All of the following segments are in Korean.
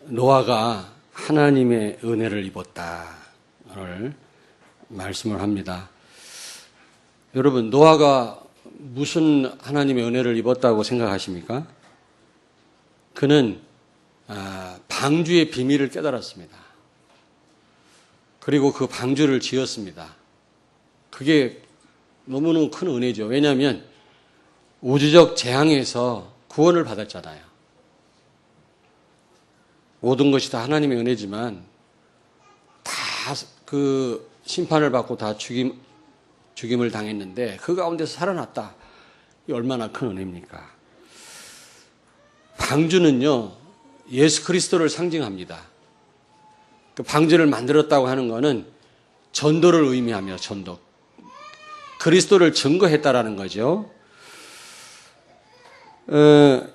노아가 하나님의 은혜를 입었다를 말씀을 합니다. 여러분, 노아가 무슨 하나님의 은혜를 입었다고 생각하십니까? 그는 방주의 비밀을 깨달았습니다. 그리고 그 방주를 지었습니다. 그게 너무너무 큰 은혜죠. 왜냐하면 우주적 재앙에서 구원을 받았잖아요. 모든 것이 다 하나님의 은혜지만 다 그 심판을 받고 다 죽임을 당했는데 그 가운데서 살아났다. 이 얼마나 큰 은혜입니까? 방주는요, 예수 그리스도를 상징합니다. 그 방주를 만들었다고 하는 것은 전도를 의미하며 전도. 그리스도를 증거했다라는 거죠.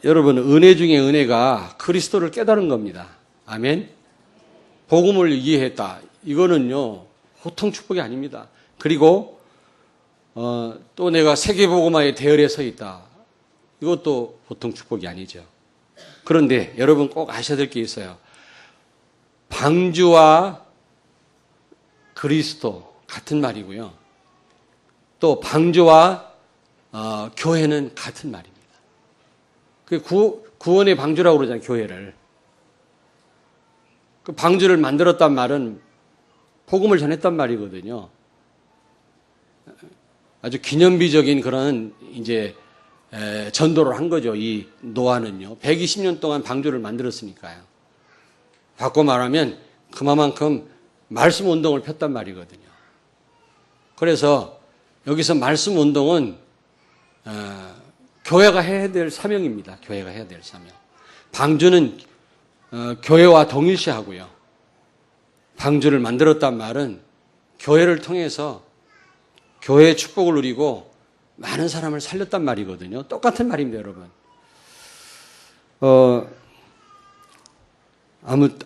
여러분, 은혜 중에 은혜가 그리스도를 깨달은 겁니다. 아멘. 복음을 이해했다. 이거는요, 보통 축복이 아닙니다. 그리고 또 내가 세계복음화의 대열에 서 있다. 이것도 보통 축복이 아니죠. 그런데 여러분 꼭 아셔야 될 게 있어요. 방주와 그리스도 같은 말이고요. 또 방주와 교회는 같은 말입니다. 그 구원의 방주라고 그러잖아요, 교회를. 그 방주를 만들었단 말은 복음을 전했단 말이거든요. 아주 기념비적인 그런 이제 전도를 한 거죠. 이 노아는요. 120년 동안 방주를 만들었으니까요. 바꿔 말하면 그만큼 말씀 운동을 폈단 말이거든요. 그래서 여기서 말씀 운동은 교회가 해야 될 사명입니다. 교회가 해야 될 사명. 방주는 교회와 동일시하고요. 방주를 만들었단 말은 교회를 통해서 교회의 축복을 누리고 많은 사람을 살렸단 말이거든요. 똑같은 말입니다, 여러분.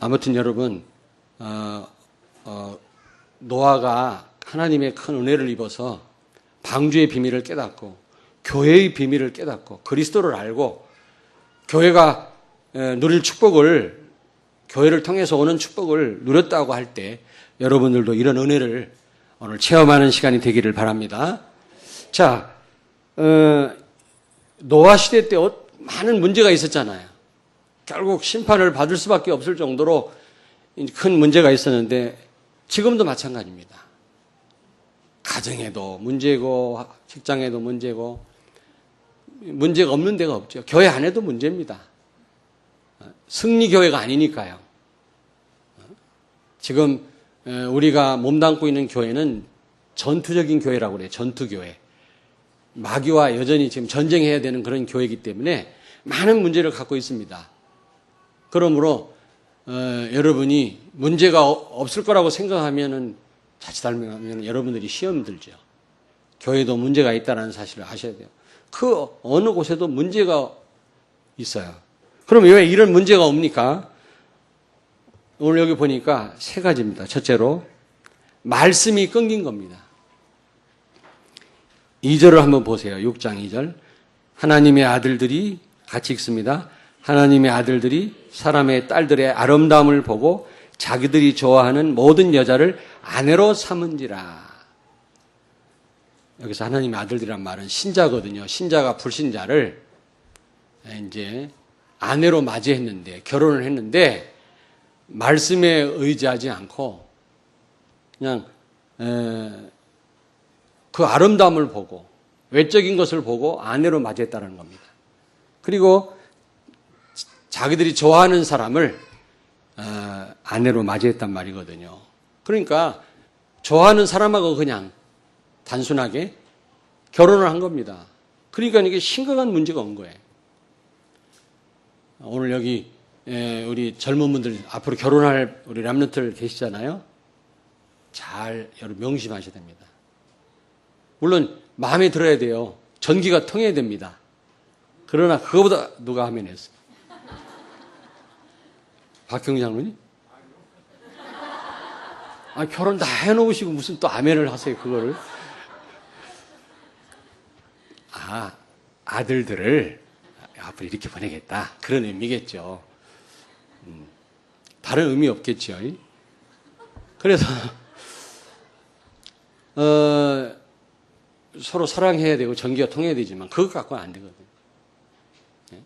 아무튼 여러분, 노아가 하나님의 큰 은혜를 입어서 방주의 비밀을 깨닫고 교회의 비밀을 깨닫고 그리스도를 알고 교회가 누릴 축복을, 교회를 통해서 오는 축복을 누렸다고 할 때 여러분들도 이런 은혜를 오늘 체험하는 시간이 되기를 바랍니다. 자, 노아 시대 때 많은 문제가 있었잖아요. 결국 심판을 받을 수밖에 없을 정도로 큰 문제가 있었는데 지금도 마찬가지입니다. 가정에도 문제고 직장에도 문제고 문제가 없는 데가 없죠. 교회 안에도 문제입니다. 승리교회가 아니니까요. 지금 우리가 몸담고 있는 교회는 전투적인 교회라고 그래요. 전투교회. 마귀와 여전히 지금 전쟁해야 되는 그런 교회이기 때문에 많은 문제를 갖고 있습니다. 그러므로 여러분이 문제가 없을 거라고 생각하면은 자칫하면 여러분들이 시험 들죠. 교회도 문제가 있다는 사실을 아셔야 돼요. 그 어느 곳에도 문제가 있어요. 그럼 왜 이런 문제가 옵니까? 오늘 여기 보니까 세 가지입니다. 첫째로 말씀이 끊긴 겁니다. 2절을 한번 보세요. 6장 2절. 하나님의 아들들이 같이 읽습니다. 하나님의 아들들이 사람의 딸들의 아름다움을 보고 자기들이 좋아하는 모든 여자를 아내로 삼은지라. 여기서 하나님의 아들들이란 말은 신자거든요. 신자가 불신자를 이제 아내로 맞이했는데, 결혼을 했는데 말씀에 의지하지 않고 그냥 그 아름다움을 보고 외적인 것을 보고 아내로 맞이했다는 겁니다. 그리고 자기들이 좋아하는 사람을 아내로 맞이했단 말이거든요. 그러니까 좋아하는 사람하고 그냥 단순하게 결혼을 한 겁니다. 그러니까 이게 심각한 문제가 온 거예요. 오늘 여기 우리 젊은 분들 앞으로 결혼할 우리 람넌트들 계시잖아요. 잘 여러분 명심하셔야 됩니다. 물론 마음에 들어야 돼요. 전기가 통해야 됩니다. 그러나 그거보다 누가 하면 했어? 박경희 장로님? 결혼 다 해놓으시고 무슨 또 아멘을 하세요, 그거를. 아들들을 앞으로 이렇게 보내겠다. 그런 의미겠죠. 다른 의미 없겠죠. 그래서 서로 사랑해야 되고 전기가 통해야 되지만 그것 갖고는 안 되거든요.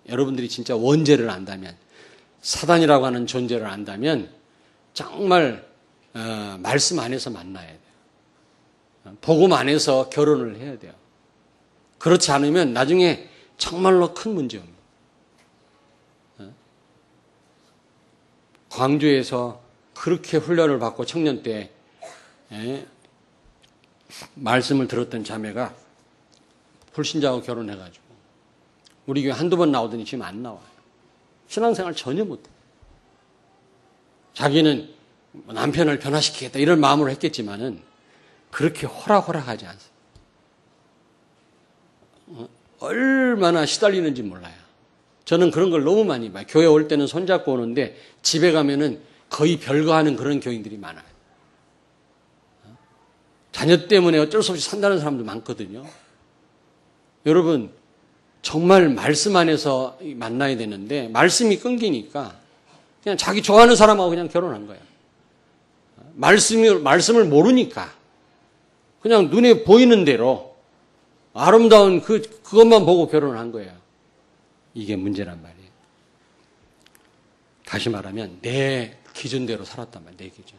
여러분들이 진짜 원죄를 안다면, 사단이라고 하는 존재를 안다면 정말 말씀 안에서 만나야 돼요. 복음 안에서 결혼을 해야 돼요. 그렇지 않으면 나중에 정말로 큰 문제입니다. 광주에서 그렇게 훈련을 받고 청년 때 말씀을 들었던 자매가 불신자하고 결혼해가지고 우리 교회 한두 번 나오더니 지금 안 나와요. 신앙생활 전혀 못해요. 자기는 남편을 변화시키겠다 이런 마음으로 했겠지만은 그렇게 호락호락하지 않습니다. 얼마나 시달리는지 몰라요. 저는 그런 걸 너무 많이 봐요. 교회 올 때는 손잡고 오는데 집에 가면은 거의 별거하는 그런 교인들이 많아요. 자녀 때문에 어쩔 수 없이 산다는 사람도 많거든요. 여러분, 정말 말씀 안에서 만나야 되는데 말씀이 끊기니까 그냥 자기 좋아하는 사람하고 그냥 결혼한 거예요. 말씀을 모르니까 그냥 눈에 보이는 대로 아름다운 그것만 보고 결혼을 한 거예요. 이게 문제란 말이에요. 다시 말하면 내 기준대로 살았단 말이에요. 내 기준.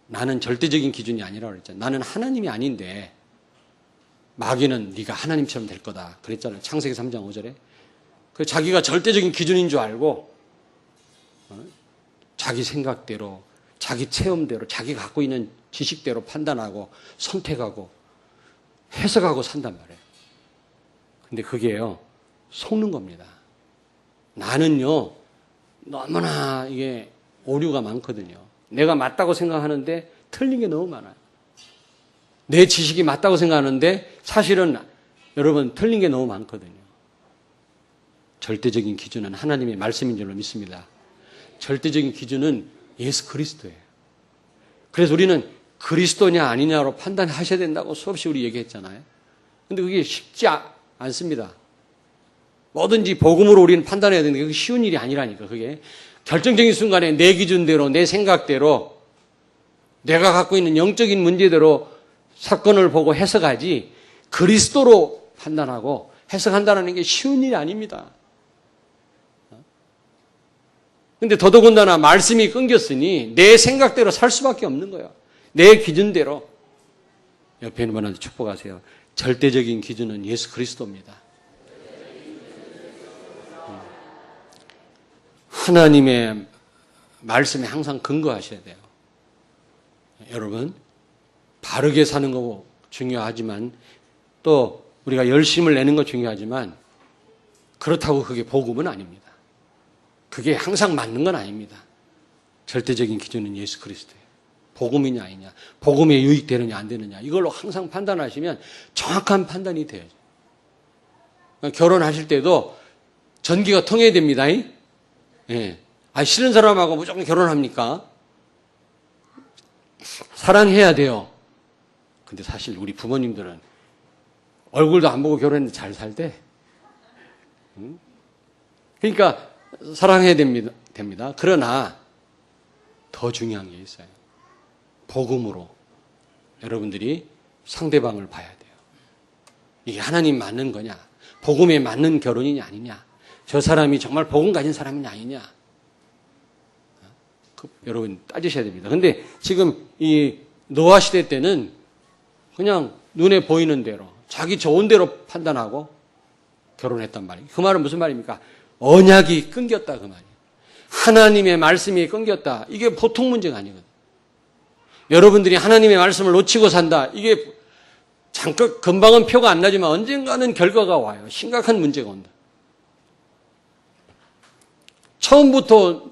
나는 절대적인 기준이 아니라고 그랬잖아요. 나는 하나님이 아닌데 마귀는 네가 하나님처럼 될 거다 그랬잖아요. 창세기 3장 5절에. 그 자기가 절대적인 기준인 줄 알고 자기 생각대로, 자기 체험대로, 자기가 갖고 있는 지식대로 판단하고 선택하고 해석하고 산단 말이에요. 근데 그게요, 속는 겁니다. 나는요, 너무나 이게 오류가 많거든요. 내가 맞다고 생각하는데 틀린 게 너무 많아요. 내 지식이 맞다고 생각하는데 사실은 여러분 틀린 게 너무 많거든요. 절대적인 기준은 하나님의 말씀인 줄로 믿습니다. 절대적인 기준은 예수 그리스도예요. 그래서 우리는 그리스도냐 아니냐로 판단하셔야 된다고 수없이 우리 얘기했잖아요. 근데 그게 쉽지 않습니다. 뭐든지 복음으로 우리는 판단해야 되는데 그게 쉬운 일이 아니라니까. 그게 결정적인 순간에 내 기준대로, 내 생각대로, 내가 갖고 있는 영적인 문제대로 사건을 보고 해석하지 그리스도로 판단하고 해석한다는 게 쉬운 일이 아닙니다. 근데 더더군다나 말씀이 끊겼으니 내 생각대로 살 수밖에 없는 거예요. 내 기준대로. 옆에 있는 분한테 축복하세요. 절대적인 기준은 예수 그리스도입니다. 하나님의 말씀에 항상 근거하셔야 돼요. 여러분, 바르게 사는 거 중요하지만 또 우리가 열심을 내는 거 중요하지만 그렇다고 그게 복음은 아닙니다. 그게 항상 맞는 건 아닙니다. 절대적인 기준은 예수 그리스도예요. 복음이냐 아니냐, 복음에 유익되느냐 안 되느냐 이걸로 항상 판단하시면 정확한 판단이 돼요. 결혼하실 때도 전기가 통해야 됩니다. 예. 싫은 사람하고 무조건 결혼합니까? 사랑해야 돼요. 근데 사실 우리 부모님들은 얼굴도 안 보고 결혼했는데 잘 살대. 그러니까 사랑해야 됩니다. 그러나 더 중요한 게 있어요. 복음으로 여러분들이 상대방을 봐야 돼요. 이게 하나님 맞는 거냐? 복음에 맞는 결혼이냐 아니냐? 저 사람이 정말 복음 가진 사람이냐 아니냐? 여러분 따지셔야 됩니다. 근데 지금 이 노아 시대 때는 그냥 눈에 보이는 대로 자기 좋은 대로 판단하고 결혼했단 말이에요. 그 말은 무슨 말입니까? 언약이 끊겼다 그 말이에요. 하나님의 말씀이 끊겼다. 이게 보통 문제가 아니거든요. 여러분들이 하나님의 말씀을 놓치고 산다. 이게 잠깐 금방은 표가 안 나지만 언젠가는 결과가 와요. 심각한 문제가 온다. 처음부터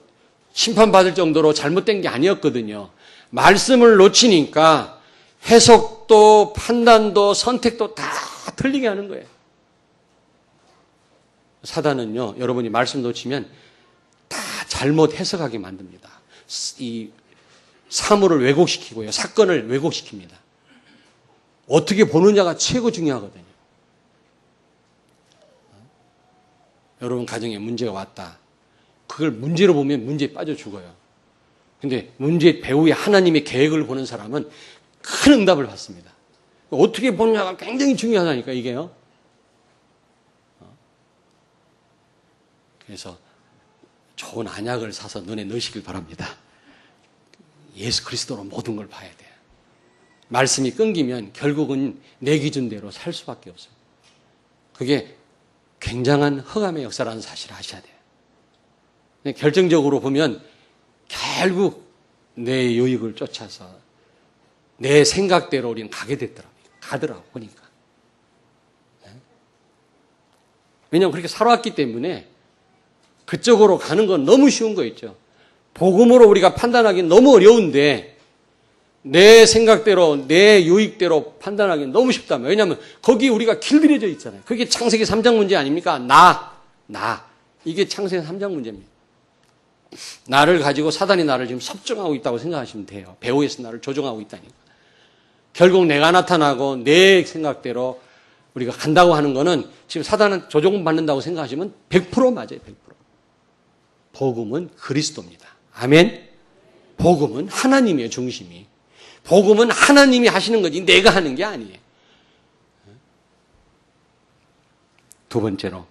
심판받을 정도로 잘못된 게 아니었거든요. 말씀을 놓치니까 해석도 판단도 선택도 다 틀리게 하는 거예요. 사단은요, 여러분이 말씀 놓치면 다 잘못 해석하게 만듭니다. 이 사물을 왜곡시키고요, 사건을 왜곡시킵니다. 어떻게 보느냐가 최고 중요하거든요. 여러분 가정에 문제가 왔다. 그걸 문제로 보면 문제에 빠져 죽어요. 근데 문제 배후에 하나님의 계획을 보는 사람은 큰 응답을 받습니다. 어떻게 보느냐가 굉장히 중요하다니까, 이게요. 그래서 좋은 안약을 사서 눈에 넣으시길 바랍니다. 예수 그리스도로 모든 걸 봐야 돼요. 말씀이 끊기면 결국은 내 기준대로 살 수밖에 없어요. 그게 굉장한 흑암의 역사라는 사실을 아셔야 돼요. 결정적으로 보면 결국 내 유익을 쫓아서 내 생각대로 우리는 가더라고 보니까. 왜냐하면 그렇게 살아왔기 때문에 그쪽으로 가는 건 너무 쉬운 거 있죠. 복음으로 우리가 판단하기는 너무 어려운데 내 생각대로 내 유익대로 판단하기는 너무 쉽다면. 왜냐하면 거기 우리가 길들여져 있잖아요. 그게 창세기 3장 문제 아닙니까? 나. 이게 창세기 3장 문제입니다. 나를 가지고 사단이 나를 지금 섭정하고 있다고 생각하시면 돼요. 배후에서 나를 조종하고 있다니까. 결국 내가 나타나고 내 생각대로 우리가 간다고 하는 거는 지금 사단은 조종을 받는다고 생각하시면 100% 맞아요. 100%. 복음은 그리스도입니다. 아멘. 복음은 하나님의 중심이. 복음은 하나님이 하시는 거지 내가 하는 게 아니에요. 두 번째로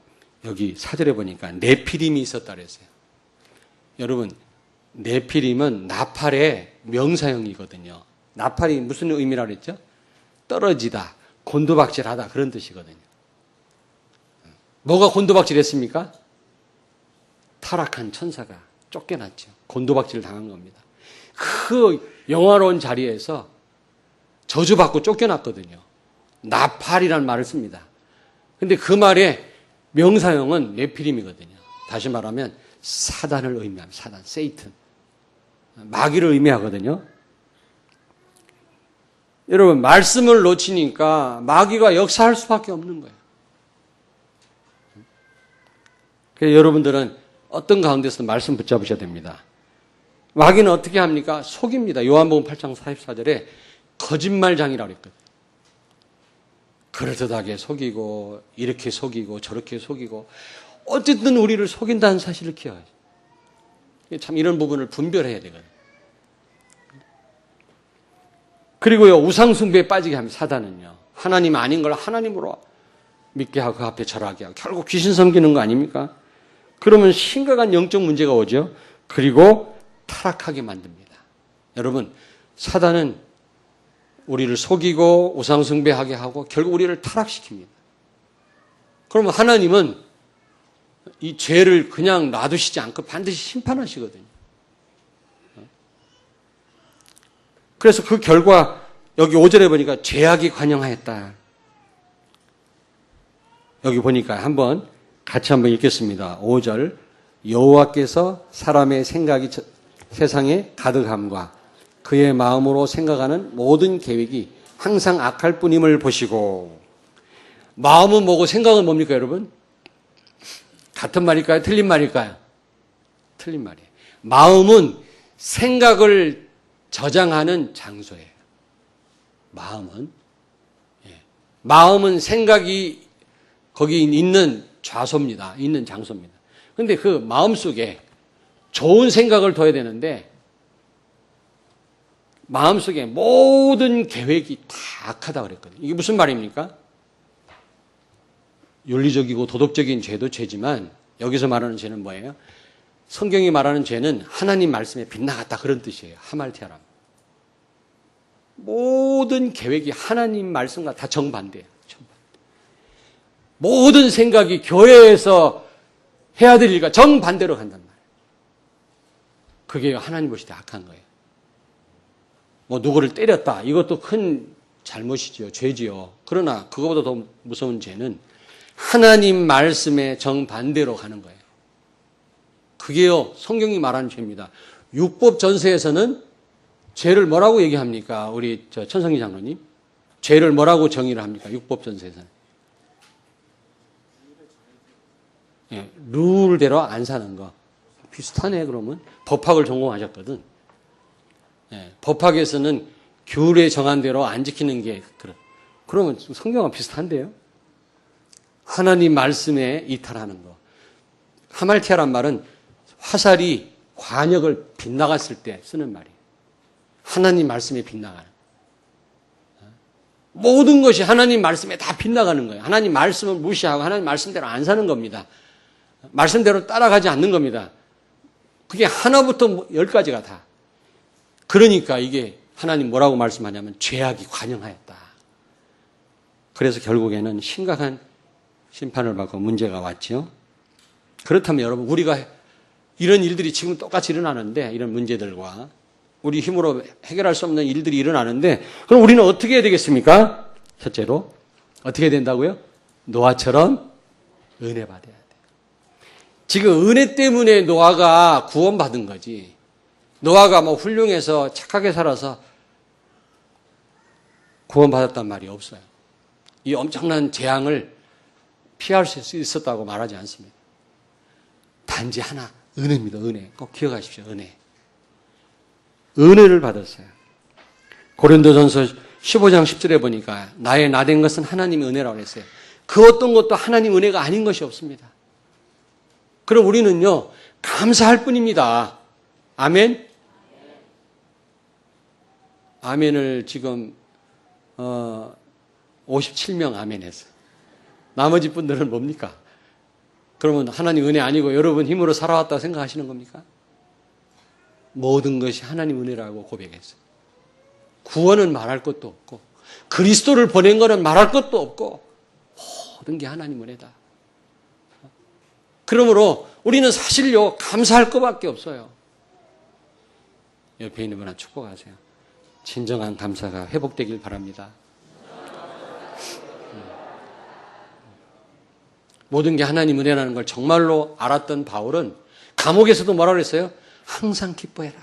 여기 사절에 보니까 네피림이 있었다 그랬어요. 여러분, 네피림은 나팔의 명사형이거든요. 나팔이 무슨 의미라 그랬죠? 떨어지다, 곤두박질하다 그런 뜻이거든요. 뭐가 곤두박질했습니까? 타락한 천사가 쫓겨났죠. 곤두박질 당한 겁니다. 그 영화로운 자리에서 저주받고 쫓겨났거든요. 나팔이라는 말을 씁니다. 근데 그 말의 명사형은 네피림이거든요. 다시 말하면 사단을 의미합니다. 사단, 세이튼. 마귀를 의미하거든요. 여러분, 말씀을 놓치니까 마귀가 역사할 수밖에 없는 거예요. 그래서 여러분들은 어떤 가운데서 말씀 붙잡으셔야 됩니다. 마귀는 어떻게 합니까? 속입니다. 요한복음 8장 44절에 거짓말장이라고 그랬거든요. 그럴듯하게 속이고 이렇게 속이고 저렇게 속이고 어쨌든 우리를 속인다는 사실을 기억하죠. 참 이런 부분을 분별해야 되거든요. 그리고요, 우상숭배에 빠지게 합니다. 사단은요. 하나님 아닌 걸 하나님으로 믿게 하고 그 앞에 절하게 하고 결국 귀신 섬기는 거 아닙니까? 그러면 심각한 영적 문제가 오죠. 그리고 타락하게 만듭니다. 여러분, 사단은 우리를 속이고 우상숭배하게 하고 결국 우리를 타락시킵니다. 그러면 하나님은 이 죄를 그냥 놔두시지 않고 반드시 심판하시거든요. 그래서 그 결과 여기 5절에 보니까 죄악이 관영하였다. 여기 보니까 같이 한번 읽겠습니다. 5절. 여호와께서 사람의 생각이 세상에 가득함과 그의 마음으로 생각하는 모든 계획이 항상 악할 뿐임을 보시고. 마음은 뭐고 생각은 뭡니까, 여러분? 같은 말일까요? 틀린 말일까요? 틀린 말이에요. 마음은 생각을 저장하는 장소예요. 마음은 생각이 거기 있는 좌소입니다. 있는 장소입니다. 그런데 그 마음 속에 좋은 생각을 둬야 되는데 마음 속에 모든 계획이 다 악하다고 그랬거든요. 이게 무슨 말입니까? 윤리적이고 도덕적인 죄도 죄지만 여기서 말하는 죄는 뭐예요? 성경이 말하는 죄는 하나님 말씀에 빗나갔다 그런 뜻이에요. 하말티아람. 모든 계획이 하나님 말씀과 다 정반대예요. 모든 생각이 교회에서 해야 될 일과 정반대로 간단 말이에요. 그게 하나님 보실 때 악한 거예요. 뭐 누구를 때렸다. 이것도 큰 잘못이지요. 죄지요. 그러나 그거보다 더 무서운 죄는 하나님 말씀에 정반대로 가는 거예요. 그게요, 성경이 말하는 죄입니다. 율법 전세에서는 죄를 뭐라고 얘기합니까? 우리 천성희 장로님. 죄를 뭐라고 정의를 합니까? 율법 전세에서는. 예, 룰대로 안 사는 거. 비슷하네, 그러면. 법학을 전공하셨거든. 예, 법학에서는 규례 정한 대로 안 지키는 게, 그러면 성경과 비슷한데요? 하나님 말씀에 이탈하는 거. 하말티아란 말은 화살이 관역을 빗나갔을 때 쓰는 말이에요. 하나님 말씀에 빗나가는. 모든 것이 하나님 말씀에 다 빗나가는 거예요. 하나님 말씀을 무시하고 하나님 말씀대로 안 사는 겁니다. 말씀대로 따라가지 않는 겁니다. 그게 하나부터 10까지가 다. 그러니까 이게 하나님 뭐라고 말씀하냐면 죄악이 관영하였다. 그래서 결국에는 심각한 심판을 받고 문제가 왔죠. 그렇다면 여러분, 우리가 이런 일들이 지금 똑같이 일어나는데, 이런 문제들과 우리 힘으로 해결할 수 없는 일들이 일어나는데, 그럼 우리는 어떻게 해야 되겠습니까? 첫째로 어떻게 된다고요? 노아처럼 은혜 받아야 돼. 지금 은혜 때문에 노아가 구원받은 거지. 노아가 뭐 훌륭해서 착하게 살아서 구원받았단 말이 없어요. 이 엄청난 재앙을 피할 수 있었다고 말하지 않습니다. 단지 하나, 은혜입니다. 은혜. 꼭 기억하십시오. 은혜. 은혜를 받았어요. 고린도전서 15장 10절에 보니까 나의 나된 것은 하나님의 은혜라고 했어요. 그 어떤 것도 하나님 은혜가 아닌 것이 없습니다. 그럼 우리는요, 감사할 뿐입니다. 아멘? 아멘을 지금 57명 아멘 했어요. 나머지 분들은 뭡니까? 그러면 하나님 은혜 아니고 여러분 힘으로 살아왔다고 생각하시는 겁니까? 모든 것이 하나님 은혜라고 고백했어요. 구원은 말할 것도 없고, 그리스도를 보낸 것은 말할 것도 없고, 모든 게 하나님 은혜다. 그러므로 우리는 사실요, 감사할 것밖에 없어요. 옆에 있는 분한테 축복하세요. 진정한 감사가 회복되길 바랍니다. 모든 게 하나님 은혜라는 걸 정말로 알았던 바울은 감옥에서도 뭐라고 그랬어요? 항상 기뻐해라.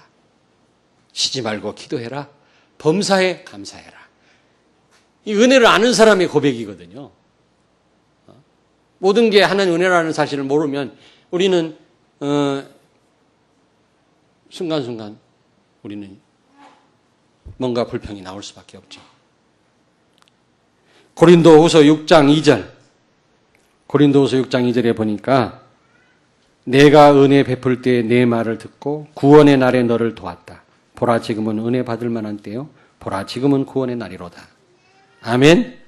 쉬지 말고 기도해라. 범사에 감사해라. 이 은혜를 아는 사람의 고백이거든요. 모든 게 하나님 은혜라는 사실을 모르면 우리는 순간순간 우리는 뭔가 불평이 나올 수밖에 없죠. 고린도후서 6장 2절. 고린도후서 6장 2절에 보니까 내가 은혜 베풀 때 내 말을 듣고 구원의 날에 너를 도왔다. 보라 지금은 은혜 받을 만한 때요. 보라 지금은 구원의 날이로다. 아멘.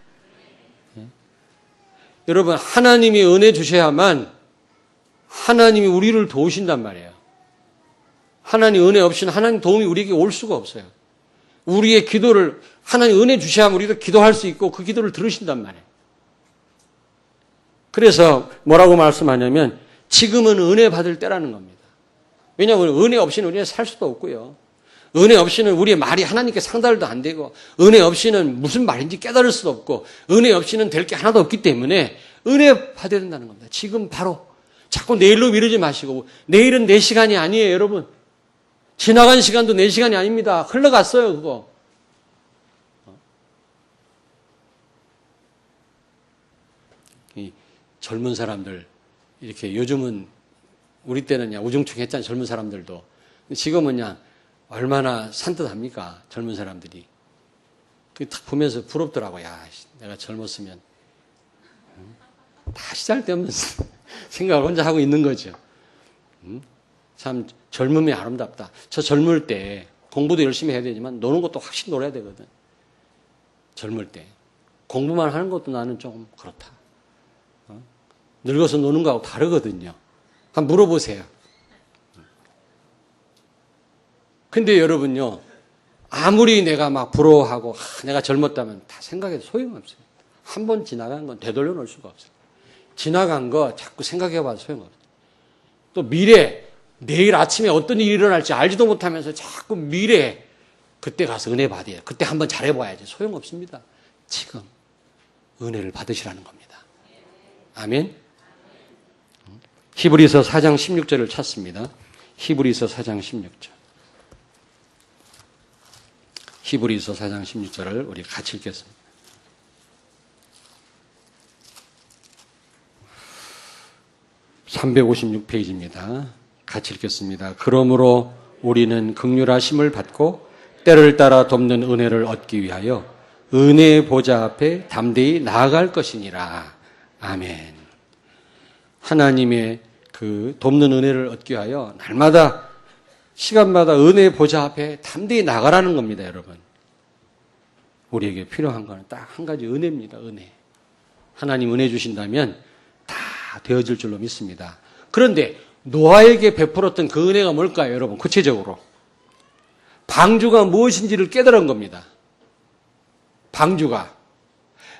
여러분, 하나님이 은혜 주셔야만 하나님이 우리를 도우신단 말이에요. 하나님 은혜 없이는 하나님 도움이 우리에게 올 수가 없어요. 우리의 기도를 하나님 은혜 주셔야만 우리도 기도할 수 있고 그 기도를 들으신단 말이에요. 그래서 뭐라고 말씀하냐면 지금은 은혜 받을 때라는 겁니다. 왜냐하면 은혜 없이는 우리는 살 수도 없고요. 은혜 없이는 우리의 말이 하나님께 상달도 안 되고, 은혜 없이는 무슨 말인지 깨달을 수도 없고, 은혜 없이는 될 게 하나도 없기 때문에 은혜 받아야 된다는 겁니다. 지금 바로. 자꾸 내일로 미루지 마시고, 내일은 내 시간이 아니에요, 여러분. 지나간 시간도 내 시간이 아닙니다. 흘러갔어요, 그거. 이 젊은 사람들, 이렇게 요즘은 우리 때는 그냥 우중충 했잖아요, 젊은 사람들도. 지금은 그냥 얼마나 산뜻합니까? 젊은 사람들이. 그 딱 보면서 부럽더라고요. 야, 내가 젊었으면. 다 시잘데없는 생각을 혼자 하고 있는 거죠. 참 젊음이 아름답다. 저 젊을 때 공부도 열심히 해야 되지만 노는 것도 확실히 놀아야 되거든. 젊을 때. 공부만 하는 것도 나는 조금 그렇다. 늙어서 노는 거하고 다르거든요. 한번 물어보세요. 근데 여러분요, 아무리 내가 막 부러워하고 내가 젊었다면 다 생각해도 소용없어요. 한 번 지나간 건 되돌려 놓을 수가 없어요. 지나간 거 자꾸 생각해봐도 소용없어요. 또 미래, 내일 아침에 어떤 일이 일어날지 알지도 못하면서 자꾸 미래, 그때 가서 은혜 받아야 그때 한번 잘해봐야지. 소용없습니다. 지금 은혜를 받으시라는 겁니다. 아멘. 히브리서 4장 16절을 찾습니다. 히브리서 4장 16절. 히브리서 4장 16절을 우리 같이 읽겠습니다. (356페이지입니다) 같이 읽겠습니다. 그러므로 우리는 긍휼하심을 받고 때를 따라 돕는 은혜를 얻기 위하여 은혜의 보좌 앞에 담대히 나아갈 것이니라. 아멘. 하나님의 그 그 돕는 은혜를 얻기 위하여 날마다 시간마다 은혜의 보좌 앞에 담대히 나가라는 겁니다, 여러분. 우리에게 필요한 거는 딱 한 가지 은혜입니다, 은혜. 하나님 은혜 주신다면 다 되어질 줄로 믿습니다. 그런데 노아에게 베풀었던 그 은혜가 뭘까요, 여러분? 구체적으로. 방주가 무엇인지를 깨달은 겁니다. 방주가.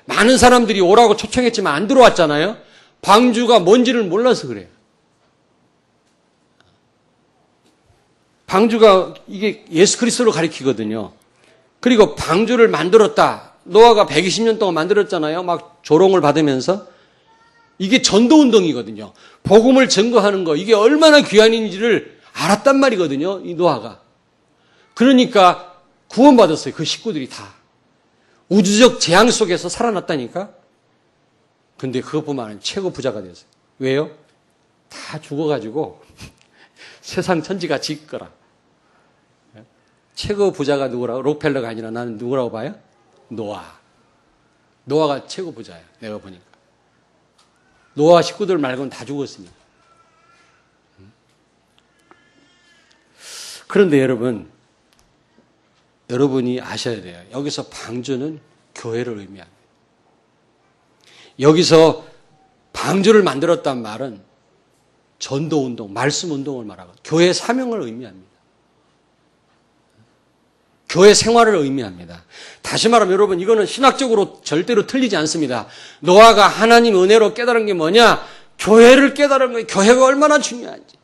많은 사람들이 오라고 초청했지만 안 들어왔잖아요. 방주가 뭔지를 몰라서 그래요. 방주가 이게 예수 그리스도를 가리키거든요. 그리고 방주를 만들었다. 노아가 120년 동안 만들었잖아요. 막 조롱을 받으면서. 이게 전도운동이거든요. 복음을 증거하는 거. 이게 얼마나 귀한 일인지를 알았단 말이거든요. 이 노아가. 그러니까 구원받았어요. 그 식구들이 다. 우주적 재앙 속에서 살아났다니까. 근데 그것뿐만 아니라 최고 부자가 됐어요. 왜요? 다 죽어가지고 세상 천지가 지 거라. 최고 부자가 누구라고? 록펠러가 아니라 나는 누구라고 봐요? 노아. 노아가 최고 부자예요. 내가 보니까. 노아 식구들 말고는 다 죽었습니다. 그런데 여러분이 아셔야 돼요. 여기서 방주는 교회를 의미합니다. 여기서 방주를 만들었단 말은 전도운동, 말씀운동을 말하고 교회 사명을 의미합니다. 교회 생활을 의미합니다. 다시 말하면 여러분 이거는 신학적으로 절대로 틀리지 않습니다. 노아가 하나님 은혜로 깨달은 게 뭐냐? 교회를 깨달은 거예요. 교회가 얼마나 중요한지.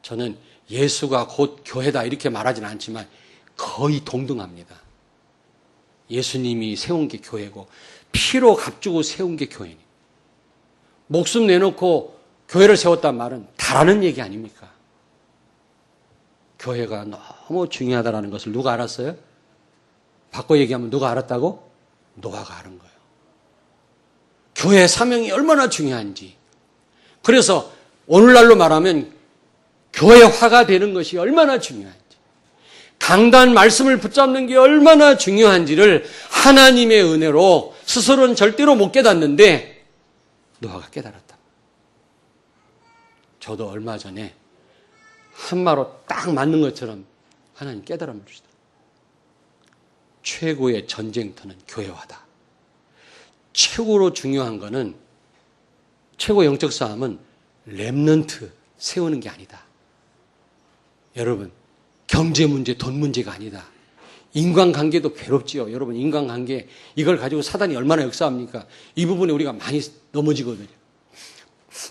저는 예수가 곧 교회다 이렇게 말하지는 않지만 거의 동등합니다. 예수님이 세운 게 교회고 피로 값주고 세운 게 교회니. 목숨 내놓고 교회를 세웠단 말은 다라는 얘기 아닙니까? 교회가 너무 중요하다는 것을 누가 알았어요? 바꿔 얘기하면 누가 알았다고? 노아가 아는 거예요. 교회의 사명이 얼마나 중요한지. 그래서 오늘날로 말하면 교회화가 되는 것이 얼마나 중요한지. 강단 말씀을 붙잡는 게 얼마나 중요한지를 하나님의 은혜로 스스로는 절대로 못 깨닫는데 노아가 깨달았다. 저도 얼마 전에 한마로 딱 맞는 것처럼 하나님 깨달음을 주시다. 최고의 전쟁터는 교회화다. 최고로 중요한 거는 최고 영적 싸움은 렘넌트 세우는 게 아니다. 여러분 경제 문제, 돈 문제가 아니다. 인간관계도 괴롭지요. 여러분 인간관계 이걸 가지고 사단이 얼마나 역사합니까? 이 부분에 우리가 많이 넘어지거든요.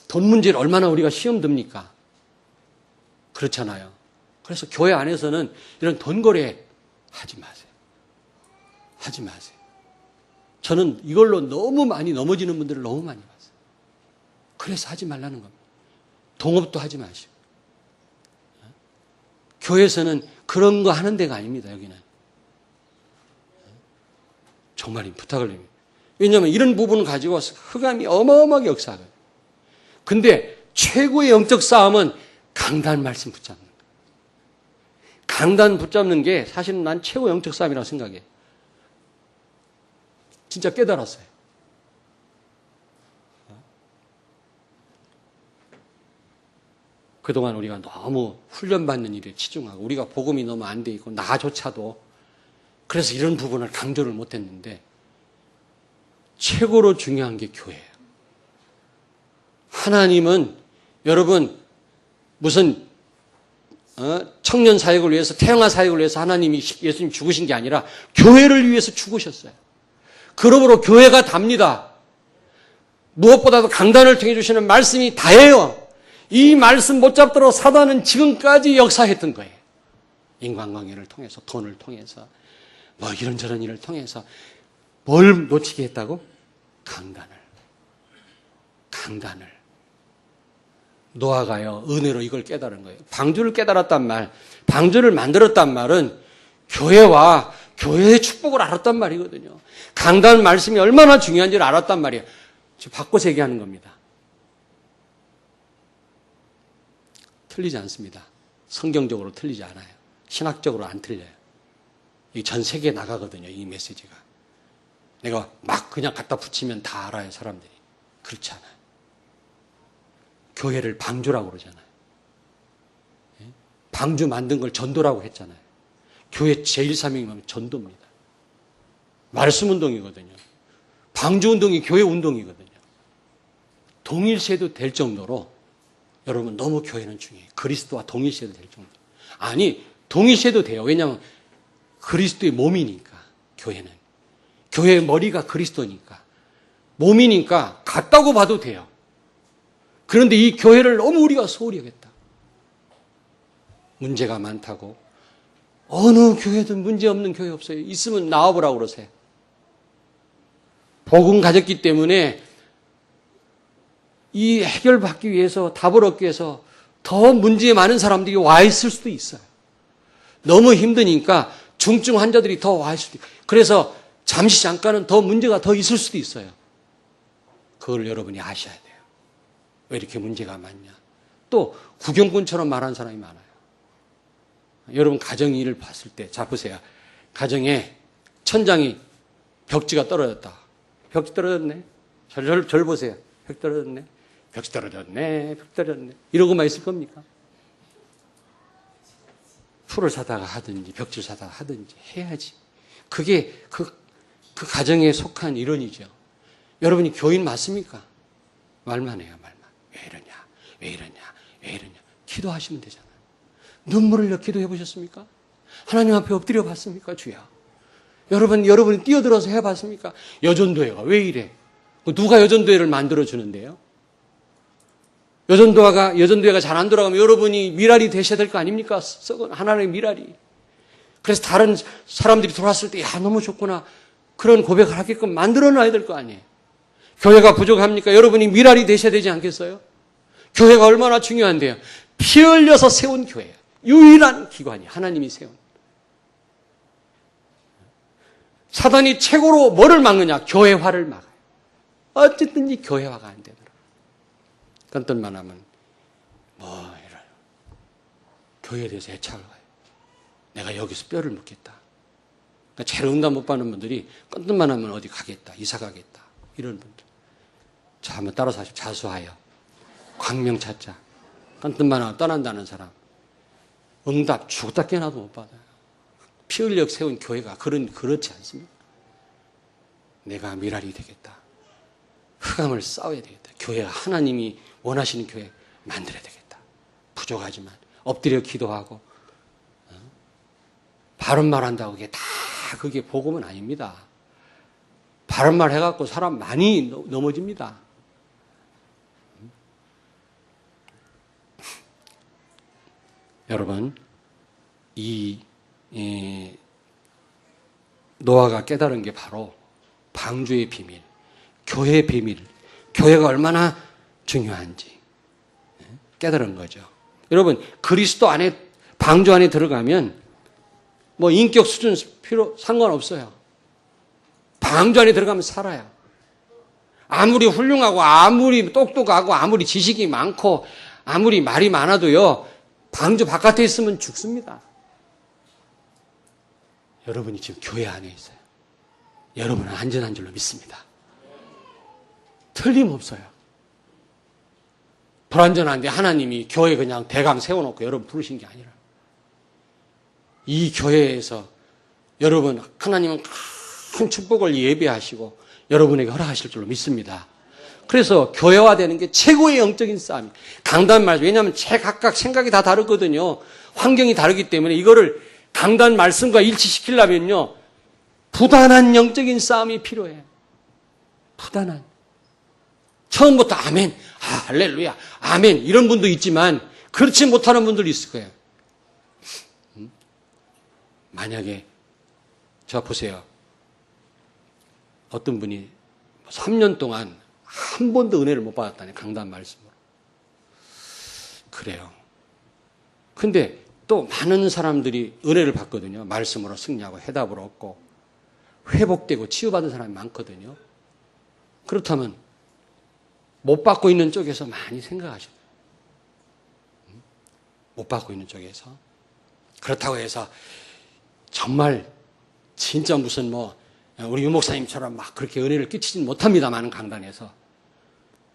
돈 문제를 얼마나 우리가 시험 듭니까? 그렇잖아요. 그래서 교회 안에서는 이런 돈 거래 하지 마세요. 하지 마세요. 저는 이걸로 너무 많이 넘어지는 분들을 너무 많이 봤어요. 그래서 하지 말라는 겁니다. 동업도 하지 마시고. 교회에서는 그런 거 하는 데가 아닙니다. 여기는. 정말 부탁을 드립니다. 왜냐하면 이런 부분을 가지고 흑암이 어마어마하게 역사하거든요. 근데 최고의 영적 싸움은 강단 말씀 붙잡는 거예요. 강단 붙잡는 게 사실은 난 최고 영적 싸움이라고 생각해요. 진짜 깨달았어요. 그동안 우리가 너무 훈련받는 일에 치중하고 우리가 복음이 너무 안 돼 있고 나조차도 그래서 이런 부분을 강조를 못했는데 최고로 중요한 게 교회예요. 하나님은 여러분 무슨 청년 사역을 위해서 태영아 사역을 위해서 하나님이 예수님 죽으신 게 아니라 교회를 위해서 죽으셨어요. 그러므로 교회가 답니다. 무엇보다도 강단을 통해 주시는 말씀이 다예요. 이 말씀 못 잡도록 사단은 지금까지 역사했던 거예요. 인간관계를 통해서, 돈을 통해서, 뭐 이런저런 일을 통해서 뭘 놓치게 했다고? 강단을. 노아가요, 은혜로 이걸 깨달은 거예요. 방주를 깨달았단 말, 방주를 만들었단 말은 교회와 교회의 축복을 알았단 말이거든요. 강단 말씀이 얼마나 중요한지를 알았단 말이에요. 지금 바꿔서 얘기하는 겁니다. 틀리지 않습니다. 성경적으로 틀리지 않아요. 신학적으로 안 틀려요. 이 전 세계에 나가거든요. 이 메시지가. 내가 막 그냥 갖다 붙이면 다 알아요. 사람들이. 그렇지 않아요. 교회를 방주라고 그러잖아요. 방주 만든 걸 전도라고 했잖아요. 교회 제일 사명이 뭐냐면 전도입니다. 말씀 운동이거든요. 방주 운동이 교회 운동이거든요. 동일시해도 될 정도로 여러분 너무 교회는 중요해요. 그리스도와 동일시해도 될 정도. 아니 동일시해도 돼요. 왜냐하면 그리스도의 몸이니까 교회는. 교회의 머리가 그리스도니까. 몸이니까 같다고 봐도 돼요. 그런데 이 교회를 너무 우리가 소홀히 여겼다. 문제가 많다고. 어느 교회든 문제없는 교회 없어요. 있으면 나와보라고 그러세요. 복음 가졌기 때문에 이 해결받기 위해서 답을 얻기 위해서 더 문제 많은 사람들이 와 있을 수도 있어요. 너무 힘드니까 중증 환자들이 더 와 있을 수도 있어요. 그래서 잠시 잠깐은 더 문제가 더 있을 수도 있어요. 그걸 여러분이 아셔야 돼요. 왜 이렇게 문제가 많냐. 또 구경꾼처럼 말하는 사람이 많아요. 여러분 가정 일을 봤을 때, 자 보세요. 가정에 천장이 벽지가 떨어졌다. 벽지 떨어졌네. 절 보세요. 벽 떨어졌네. 벽지 떨어졌네. 벽 떨어졌네. 이러고만 있을 겁니까? 풀을 사다가 하든지 벽지를 사다가 하든지 해야지. 그게 그 가정에 속한 일원이죠. 여러분이 교인 맞습니까? 말만 해요. 말만. 왜 이러냐. 왜 이러냐. 왜 이러냐. 기도하시면 되잖아요. 눈물을 흘려 기도해 보셨습니까? 하나님 앞에 엎드려 봤습니까? 주여. 여러분이 뛰어들어서 해봤습니까? 여전도회가 왜 이래? 누가 여전도회를 만들어주는데요? 여전도회가 잘 안 돌아가면 여러분이 미랄이 되셔야 될 거 아닙니까? 썩은 하나님의 미랄이. 그래서 다른 사람들이 돌아왔을 때, 야, 너무 좋구나. 그런 고백을 하게끔 만들어 놔야 될 거 아니에요? 교회가 부족합니까? 여러분이 미랄이 되셔야 되지 않겠어요? 교회가 얼마나 중요한데요? 피 흘려서 세운 교회예요. 유일한 기관이 하나님이 세운. 사단이 최고로 뭐를 막느냐? 교회화를 막아요. 어쨌든지 교회화가 안 되더라. 끈뜰만 하면 이래요. 교회에 대해서 애착을 가요. 내가 여기서 뼈를 묻겠다. 그러니까 제일 응답 못 받는 분들이 끈뜰만 하면 어디 가겠다. 이사 가겠다. 이런 분들. 자, 한번 따라서 하시죠. 자수하여. 광명 찾자. 끈뜰만 하면 떠난다는 사람. 응답 죽었다 깨어나도 못 받아요. 피 흘려 세운 교회가 그렇지 않습니다. 내가 미랄이 되겠다. 흑암을 싸워야 되겠다. 교회가 하나님이 원하시는 교회 만들어야 되겠다. 부족하지만 엎드려 기도하고 바른 말 한다고 그게 복음은 아닙니다. 바른 말 해갖고 사람 많이 넘어집니다. 여러분, 노아가 깨달은 게 바로 방주의 비밀, 교회의 비밀, 교회가 얼마나 중요한지 깨달은 거죠. 여러분, 그리스도 안에, 방주 안에 들어가면 인격 수준 상관없어요. 방주 안에 들어가면 살아요. 아무리 훌륭하고, 아무리 똑똑하고, 아무리 지식이 많고, 아무리 말이 많아도요, 방주 바깥에 있으면 죽습니다. 여러분이 지금 교회 안에 있어요. 여러분은 안전한 줄로 믿습니다. 틀림없어요. 불안전한데 하나님이 교회 그냥 대강 세워놓고 여러분 부르신 게 아니라 이 교회에서 여러분 하나님은 큰 축복을 예배하시고 여러분에게 허락하실 줄로 믿습니다. 그래서 교회화되는 게 최고의 영적인 싸움이에요. 강단 말씀. 왜냐하면 각각 생각이 다 다르거든요. 환경이 다르기 때문에 이거를 강단 말씀과 일치시키려면요. 부단한 영적인 싸움이 필요해요. 부단한. 처음부터 아멘, 할렐루야, 아멘 이런 분도 있지만 그렇지 못하는 분들이 있을 거예요. 만약에 저 보세요. 어떤 분이 3년 동안 한 번도 은혜를 못 받았다네. 강단 말씀으로. 그래요. 근데 또 많은 사람들이 은혜를 받거든요. 말씀으로 승리하고 해답을 얻고 회복되고 치유받은 사람이 많거든요. 그렇다면 못 받고 있는 쪽에서 많이 생각하셔요. 못 받고 있는 쪽에서. 그렇다고 해서 정말 진짜 무슨 우리 유 목사님처럼 막 그렇게 은혜를 끼치진 못합니다만 강단에서.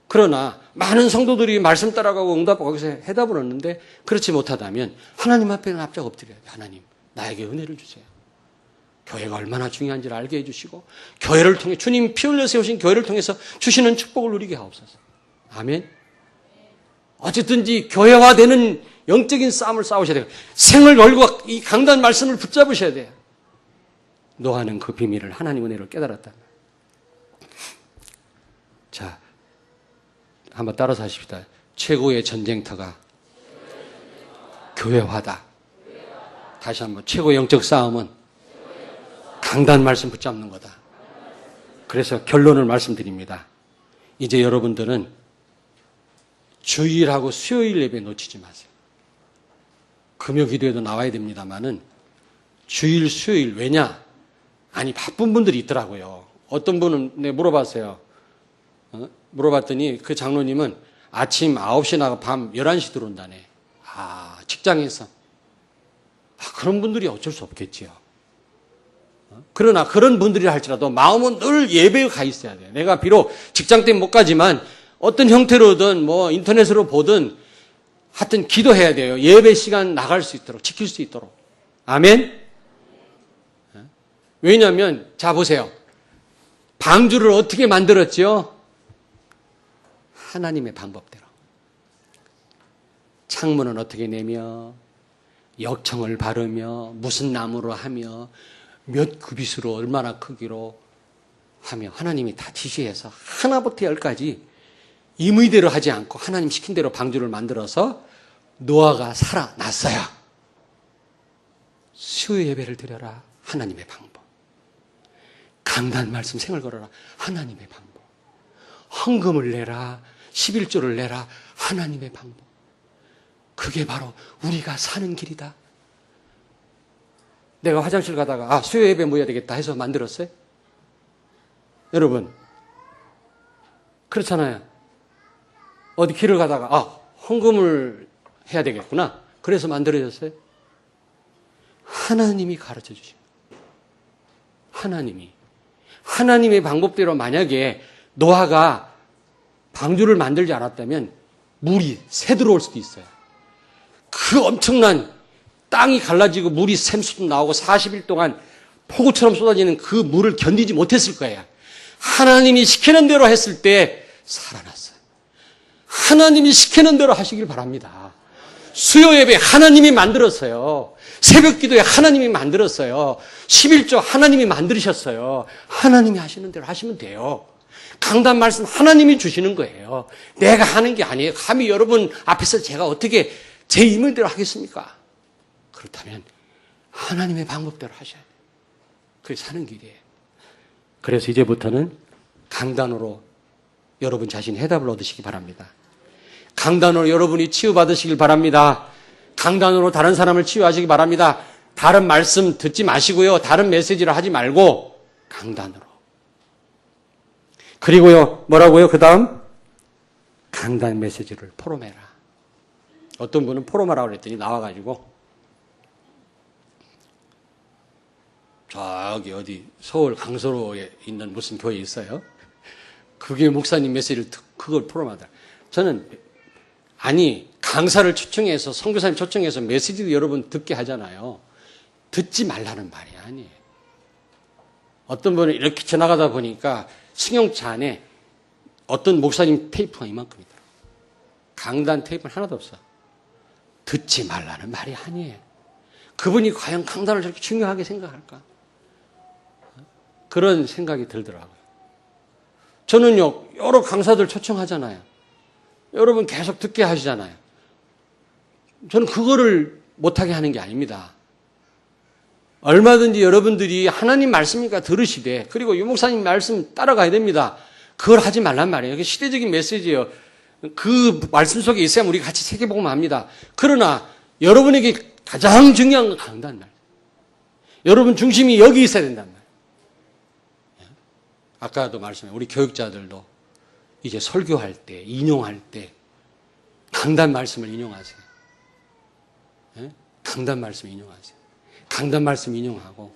그러나 많은 성도들이 말씀 따라가고 응답하고 거기서 해답을 얻는데 그렇지 못하다면 하나님 앞에는 납작 엎드려야 돼. 하나님, 나에게 은혜를 주세요. 교회가 얼마나 중요한지를 알게 해주시고 교회를 통해 주님 피 흘려 세우신 교회를 통해서 주시는 축복을 누리게 하옵소서. 아멘. 어쨌든지 교회화되는 영적인 싸움을 싸우셔야 돼요. 생을 걸고 이 강단 말씀을 붙잡으셔야 돼요. 노아는 그 비밀을 하나님 은혜로 깨달았다. 자, 한번 따라서 하십시다. 최고의 전쟁터가 교회화다. 다시 한번 최고의 영적 싸움은 강단 말씀 붙잡는 거다. 그래서 결론을 말씀드립니다. 이제 여러분들은 주일하고 수요일 예배 놓치지 마세요. 금요 기도에도 나와야 됩니다만은 주일, 수요일 왜냐? 아니 바쁜 분들이 있더라고요. 어떤 분은 내가 물어봤어요. 물어봤더니 그 장로님은 아침 9시 나가 밤 11시 들어온다네. 아, 직장에서. 그런 분들이 어쩔 수 없겠지요. 그러나 그런 분들이라 할지라도 마음은 늘 예배에 가 있어야 돼요. 내가 비록 직장 때문에 못 가지만 어떤 형태로든 뭐 인터넷으로 보든 하여튼 기도해야 돼요. 예배 시간 나갈 수 있도록, 지킬 수 있도록. 아멘? 왜냐하면 자 보세요. 방주를 어떻게 만들었죠? 하나님의 방법대로. 창문은 어떻게 내며 역청을 바르며 무슨 나무로 하며 몇 규빗으로 얼마나 크기로 하며 하나님이 다 지시해서 하나부터 열까지 임의대로 하지 않고 하나님 시킨 대로 방주를 만들어서 노아가 살아났어요. 수요 예배를 드려라. 하나님의 방법. 강단 말씀 생을 걸어라. 하나님의 방법. 헌금을 내라. 11조를 내라. 하나님의 방법. 그게 바로 우리가 사는 길이다. 내가 화장실 가다가 수요 예배 모여야 되겠다 해서 만들었어요? 여러분 그렇잖아요. 어디 길을 가다가 헌금을 해야 되겠구나. 그래서 만들어졌어요? 하나님이 가르쳐 주십니다. 하나님의 방법대로 만약에 노아가 방주를 만들지 않았다면 물이 새 들어올 수도 있어요. 그 엄청난 땅이 갈라지고 물이 샘수도 나오고 40일 동안 폭우처럼 쏟아지는 그 물을 견디지 못했을 거예요. 하나님이 시키는 대로 했을 때 살아났어요. 하나님이 시키는 대로 하시길 바랍니다. 수요 예배 하나님이 만들었어요. 새벽 기도에 하나님이 만들었어요. 11조 하나님이 만드셨어요. 하나님이 하시는 대로 하시면 돼요. 강단 말씀 하나님이 주시는 거예요. 내가 하는 게 아니에요. 감히 여러분 앞에서 제가 어떻게 제 임의대로 하겠습니까? 그렇다면 하나님의 방법대로 하셔야 돼요. 그게 사는 길이에요. 그래서 이제부터는 강단으로 여러분 자신이 해답을 얻으시기 바랍니다. 강단으로 여러분이 치유받으시길 바랍니다. 강단으로 다른 사람을 치유하시기 바랍니다. 다른 말씀 듣지 마시고요. 다른 메시지를 하지 말고 강단으로. 그리고요. 뭐라고요? 그 다음 강단 메시지를 포럼해라. 어떤 분은 포럼하라고 그랬더니 나와가지고 저기 어디 서울 강서로에 있는 무슨 교회 있어요. 그게 목사님 메시지를 그걸 포럼하다. 저는 아니 강사를 초청해서 선교사님 초청해서 메시지도 여러분 듣게 하잖아요. 듣지 말라는 말이 아니에요. 어떤 분은 이렇게 지나가다 보니까 승용차 안에 어떤 목사님 테이프가 이만큼 있더라고요. 강단 테이프는 하나도 없어. 듣지 말라는 말이 아니에요. 그분이 과연 강단을 저렇게 중요하게 생각할까? 그런 생각이 들더라고요. 저는요, 여러 강사들 초청하잖아요. 여러분 계속 듣게 하시잖아요. 저는 그거를 못하게 하는 게 아닙니다. 얼마든지 여러분들이 하나님 말씀이니까 들으시되, 그리고 유 목사님 말씀 따라가야 됩니다. 그걸 하지 말란 말이에요. 이게 시대적인 메시지예요. 그 말씀 속에 있어야 우리 같이 세계복음을 합니다. 그러나 여러분에게 가장 중요한 건 강단 말. 여러분 중심이 여기 있어야 된단 말이에요. 아까도 말씀해 우리 교육자들도 이제 설교할 때, 인용할 때 강단 말씀을 인용하세요. 강단 말씀 인용하세요. 강단 말씀 인용하고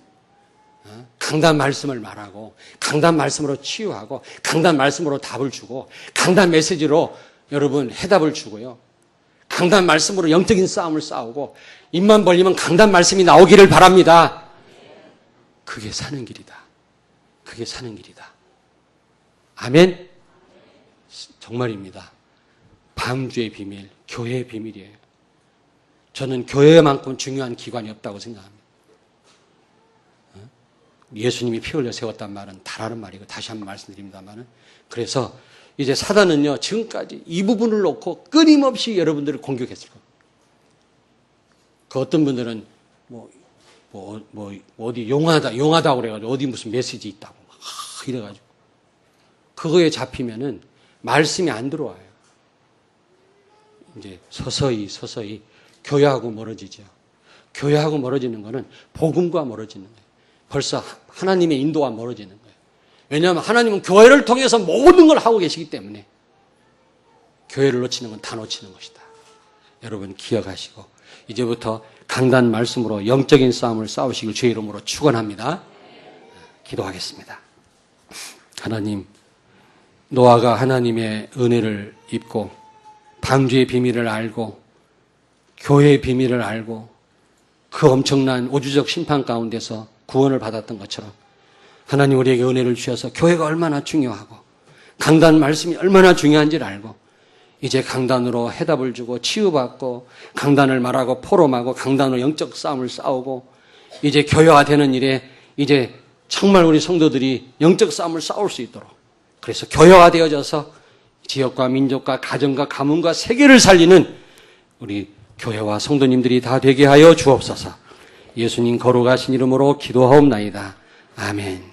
강단 말씀을 말하고 강단 말씀으로 치유하고 강단 말씀으로 답을 주고 강단 메시지로 여러분 해답을 주고요. 강단 말씀으로 영적인 싸움을 싸우고 입만 벌리면 강단 말씀이 나오기를 바랍니다. 그게 사는 길이다. 그게 사는 길이다. 아멘. 정말입니다. 방주의 비밀, 교회의 비밀이에요. 저는 교회만큼 중요한 기관이 없다고 생각합니다. 예수님이 피 흘려 세웠단 말은 다라는 말이고 다시 한번 말씀드립니다만은 그래서 이제 사단은요 지금까지 이 부분을 놓고 끊임없이 여러분들을 공격했을 겁니다. 그 어떤 분들은 어디 용하다고 그래가지고 어디 무슨 메시지 있다고 막 이래가지고 그거에 잡히면은 말씀이 안 들어와요. 이제 서서히 교회하고 멀어지죠. 교회하고 멀어지는 거는 복음과 멀어지는 거예요. 벌써 하나님의 인도와 멀어지는 거예요. 왜냐하면 하나님은 교회를 통해서 모든 걸 하고 계시기 때문에 교회를 놓치는 건 다 놓치는 것이다. 여러분 기억하시고 이제부터 강단 말씀으로 영적인 싸움을 싸우시길 주의 이름으로 축원합니다. 기도하겠습니다. 하나님, 노아가 하나님의 은혜를 입고 방주의 비밀을 알고 교회의 비밀을 알고 그 엄청난 우주적 심판 가운데서 구원을 받았던 것처럼 하나님 우리에게 은혜를 주셔서 교회가 얼마나 중요하고 강단 말씀이 얼마나 중요한지를 알고 이제 강단으로 해답을 주고 치유받고 강단을 말하고 포럼하고 강단으로 영적 싸움을 싸우고 이제 교회화되는 일에 이제 정말 우리 성도들이 영적 싸움을 싸울 수 있도록 그래서 교회화되어져서 지역과 민족과 가정과 가문과 세계를 살리는 우리 교회와 성도님들이 다 되게 하여 주옵소서. 예수님 거룩하신 이름으로 기도하옵나이다. 아멘.